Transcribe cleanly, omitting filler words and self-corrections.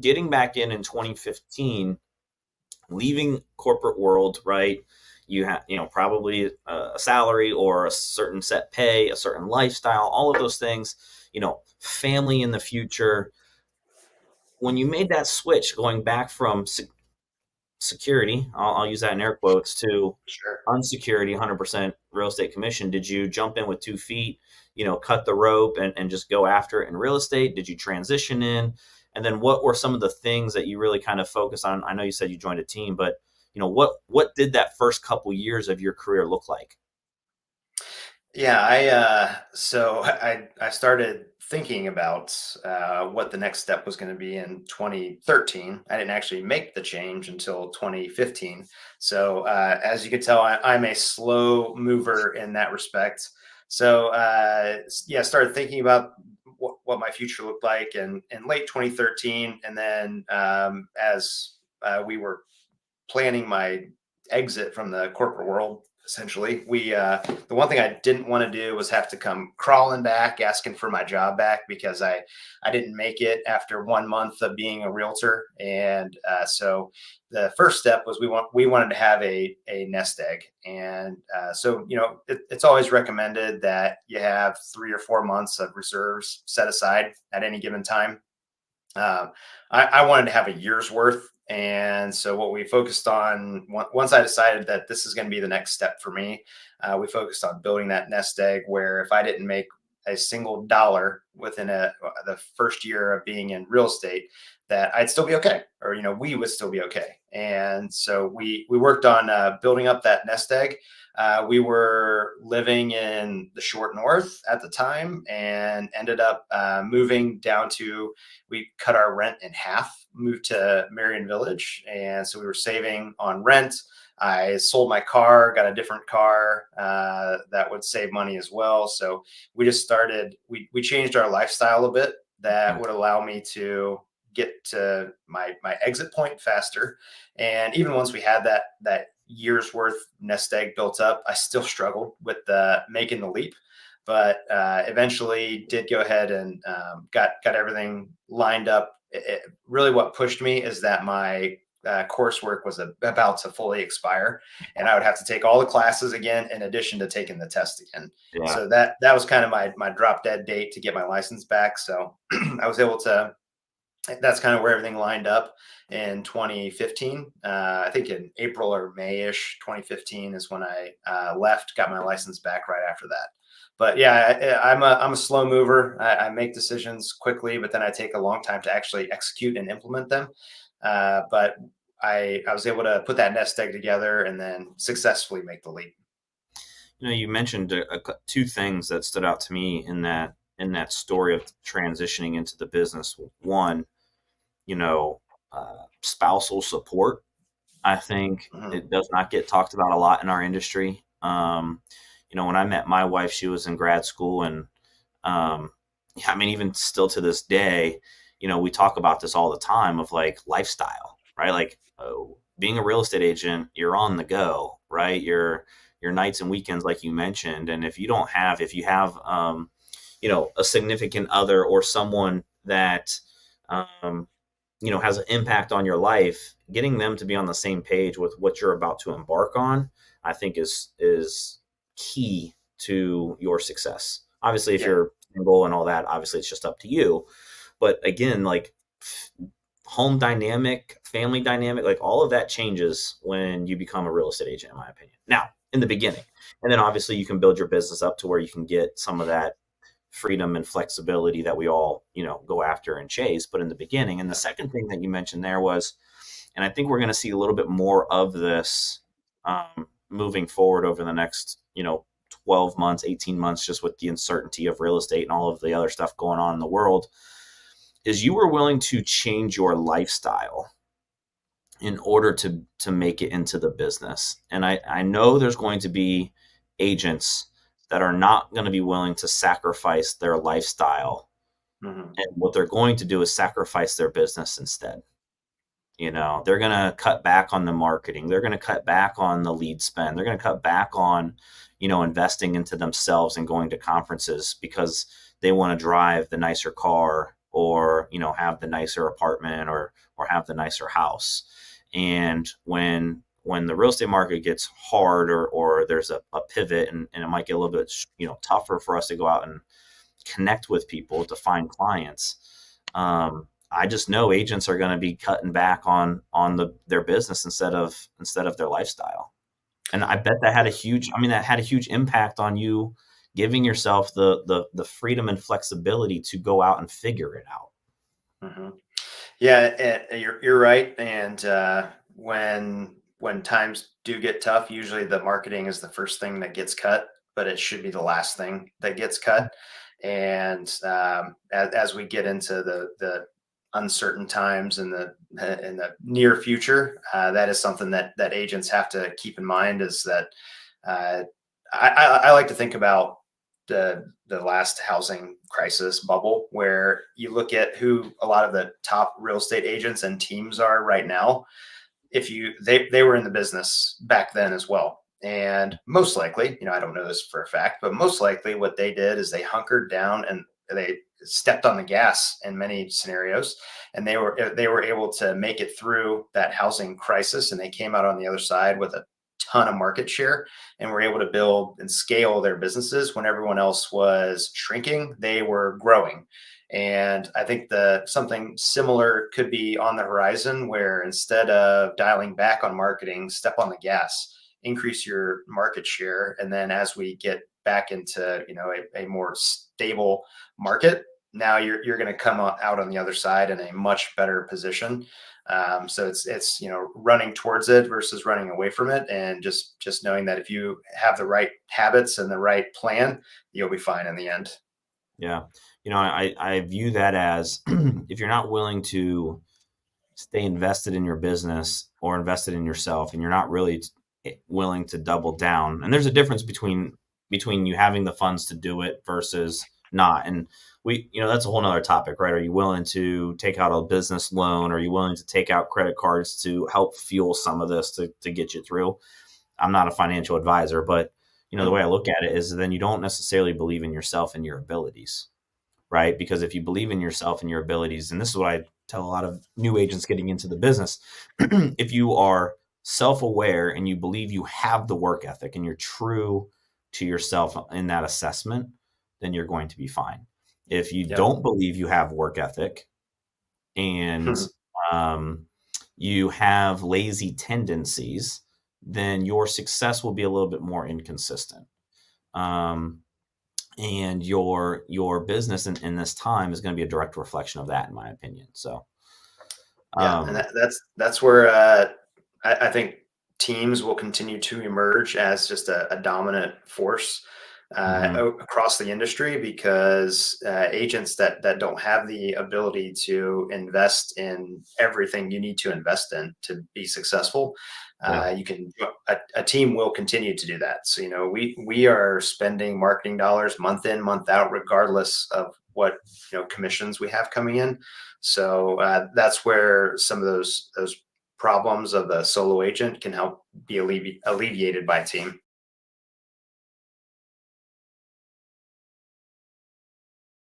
getting back in 2015, leaving corporate world, right? You have, probably a salary or a certain set pay, a certain lifestyle, all of those things, family in the future. When you made that switch, going back from security, I'll use that in air quotes, to Sure. unsecurity, 100% real estate commission, did you jump in with 2 feet, cut the rope and just go after it in real estate? Did you transition in? And then what were some of the things that you really kind of focus on? I know you said you joined a team, but what did that first couple years of your career look like? Yeah, I started thinking about what the next step was going to be in 2013. I didn't actually make the change until 2015. So as you can tell, I'm a slow mover in that respect. So yeah, I started thinking about what my future looked like in late 2013, and then as we were planning my exit from the corporate world. Essentially, the one thing I didn't want to do was have to come crawling back asking for my job back because I didn't make it after 1 month of being a realtor, and so the first step was we wanted to have a nest egg, and so it's always recommended that you have 3 or 4 months of reserves set aside at any given time. um, I wanted to have a year's worth. And so, what we focused on once I decided that this is going to be the next step for me, we focused on building that nest egg where if I didn't make a single dollar within the first year of being in real estate, that I'd still be okay, or we would still be okay. And so we worked on building up that nest egg. We were living in the short north at the time and ended up moving down to, we cut our rent in half, moved to Marion Village. And so we were saving on rent. I sold my car, got a different car that would save money as well. So we just started, we changed our lifestyle a bit that Okay. would allow me to get to my exit point faster. And even once we had that year's worth nest egg built up, I still struggled with making the leap, but eventually did go ahead and got everything lined up. Really, what pushed me is that my coursework was about to fully expire, and I would have to take all the classes again in addition to taking the test again. Yeah. So that was kind of my drop dead date to get my license back. So I was able to. That's kind of where everything lined up in 2015. I think in April or May-ish 2015 is when I left, got my license back right after that. But yeah, I'm a slow mover. I make decisions quickly, but then I take a long time to actually execute and implement them. But I was able to put that nest egg together and then successfully make the leap. You mentioned two things that stood out to me in that story of transitioning into the business. One, spousal support. I think Mhm. it does not get talked about a lot in our industry. When I met my wife, she was in grad school, and yeah, I mean, even still to this day, we talk about this all the time of like lifestyle, right? Like, oh, being a real estate agent, you're on the go, right? Your nights and weekends, like you mentioned, and if you have, a significant other or someone that, um, has an impact on your life, getting them to be on the same page with what you're about to embark on, I think is key to your success. Obviously, if Yeah. you're single and all that, obviously it's just up to you. But again, like home dynamic, family dynamic, like all of that changes when you become a real estate agent, in my opinion. Now, in the beginning. And then obviously you can build your business up to where you can get some of that freedom and flexibility that we all, go after and chase. But in the beginning, and the second thing that you mentioned there was, and I think we're going to see a little bit more of this moving forward over the next, 12 months, 18 months, just with the uncertainty of real estate and all of the other stuff going on in the world, is you were willing to change your lifestyle in order to make it into the business. And I know there's going to be agents that are not going to be willing to sacrifice their lifestyle. Hmm. And what they're going to do is sacrifice their business instead. They're going to cut back on the marketing. They're going to cut back on the lead spend. They're going to cut back on, investing into themselves and going to conferences because they want to drive the nicer car or have the nicer apartment, or have the nicer house. And when the real estate market gets hard, or there's a pivot, and it might get a little bit tougher for us to go out and connect with people to find clients, I just know agents are going to be cutting back on their business instead of their lifestyle. And I bet that had a huge impact on you giving yourself the freedom and flexibility to go out and figure it out. Hmm. Yeah, you're right. And when times do get tough, usually the marketing is the first thing that gets cut, but it should be the last thing that gets cut. And as we get into the uncertain times in the near future, that is something that agents have to keep in mind. Is that uh, I like to think about the last housing crisis bubble, where you look at who a lot of the top real estate agents and teams are right now. If you they were in the business back then as well, and most likely, I don't know this for a fact, but most likely what they did is they hunkered down and they stepped on the gas in many scenarios, and they were able to make it through that housing crisis, and they came out on the other side with a ton of market share, and were able to build and scale their businesses. When everyone else was shrinking, they were growing. And I think that something similar could be on the horizon, where instead of dialing back on marketing, step on the gas, increase your market share. And then as we get back into, a more stable market, now you're going to come out on the other side in a much better position. So it's running towards it versus running away from it, and just knowing that if you have the right habits and the right plan, you'll be fine in the end. Yeah. I view that as if you're not willing to stay invested in your business or invested in yourself, and you're not really willing to double down. And there's a difference between you having the funds to do it versus not. And that's a whole nother topic, right? Are you willing to take out a business loan? Are you willing to take out credit cards to help fuel some of this to get you through? I'm not a financial advisor, but the way I look at it is then you don't necessarily believe in yourself and your abilities, right? Because if you believe in yourself and your abilities, and this is what I tell a lot of new agents getting into the business, if you are self-aware and you believe you have the work ethic and you're true to yourself in that assessment, then you're going to be fine. If you Yep. don't believe you have work ethic, and um, you have lazy tendencies, then your success will be a little bit more inconsistent. Um, and your business in this time is going to be a direct reflection of that, in my opinion. So Yeah, and um that's where I think teams will continue to emerge as just a dominant force mhm, across the industry, because agents that don't have the ability to invest in everything you need to invest in to be successful, yeah, you can a team will continue to do that. So we are spending marketing dollars month in, month out, regardless of what commissions we have coming in. So that's where some of those problems of the solo agent can help be alleviated by a team.